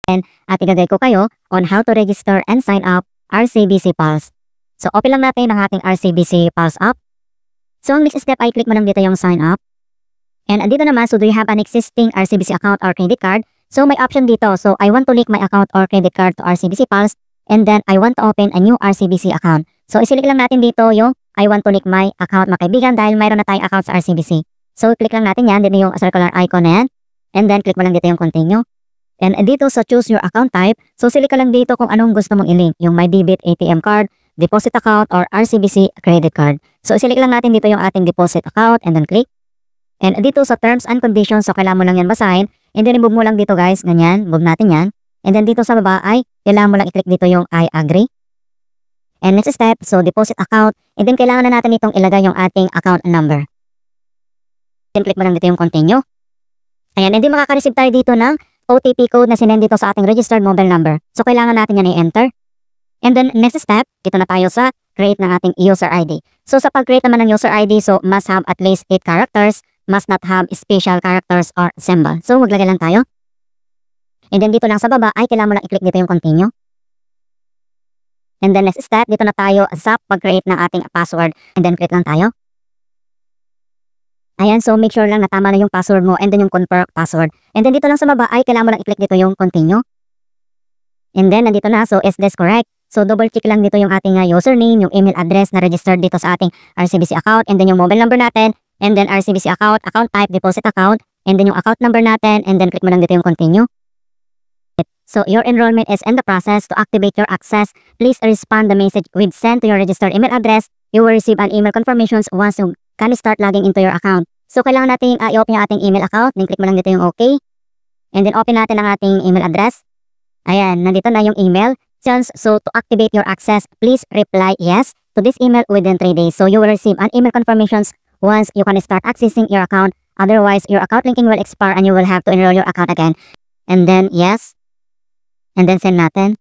at i-guide ko kayo on how to register and sign up RCBC Pulse. So open lang natin ang ating RCBC Pulse app. So ang next step ay click mo lang dito yung sign up. And andito naman, so do you have an existing RCBC account or credit card? So may option dito. So I want to link my account or credit card to RCBC Pulse, and then I want to open a new RCBC account. So isilik lang natin dito yung I want to link my account, mga kaibigan, dahil mayroon na tayong account sa RCBC. So click lang natin yan, dito yung circular icon na yan. And then click mo lang dito yung continue. And dito sa choose your account type, so select ka lang dito kung anong gusto mong i-link, yung my debit ATM card, deposit account, or RCBC credit card. So select lang natin dito yung ating deposit account and then click. And dito sa terms and conditions, so kailangan mo lang yan basahin. And then i-move mo lang dito guys, ganyan, move natin yan. And then dito sa baba ay kailangan mo lang i-click dito yung I agree. And next step, so deposit account. And then kailangan na natin itong ilagay yung ating account number. Then click mo lang dito yung continue. Ayan, and then makaka-receive tayo dito ng OTP code na sinend dito sa ating registered mobile number. So kailangan natin yan i-enter. And then next step, dito na tayo sa create ng ating user ID. So sa pag-create naman ng user ID, so must have at least 8 characters, must not have special characters or symbol. So maglagay lang tayo. And then dito lang sa baba ay kailangan mo lang i-click dito yung continue. And then next step, dito na tayo sa pag-create ng ating password. And then click lang tayo. Ayan, so make sure lang na tama na yung password mo and then yung confirm password. And then dito lang sa baba ay kailangan mo lang i-click dito yung continue. And then nandito na, so is this correct? So double check lang dito yung ating username, yung email address na registered dito sa ating RCBC account, and then yung mobile number natin, and then RCBC account, account type, deposit account, and then yung account number natin, and then click mo lang dito yung continue. So your enrollment is in the process. To activate your access, please respond the message with send to your registered email address. You will receive an email confirmations once you can start logging into your account. So kailangan natin i-open yung ating email account, then click mo lang dito yung OK. And then open natin ang ating email address. Ayan, nandito na yung email. So to activate your access, please reply yes to this email within 3 days. So you will receive an email confirmations once you can start accessing your account. Otherwise, your account linking will expire and you will have to enroll your account again. And then yes. And then send natin.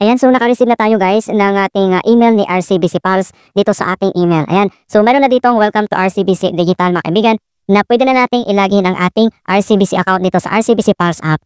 Ayan, so naka-receive na tayo guys ng ating email ni RCBC Pulse dito sa ating email. Ayan, so meron na ditong welcome to RCBC Digital, mga kaibigan, na pwede na nating ilagin ang ating RCBC account dito sa RCBC Pulse app.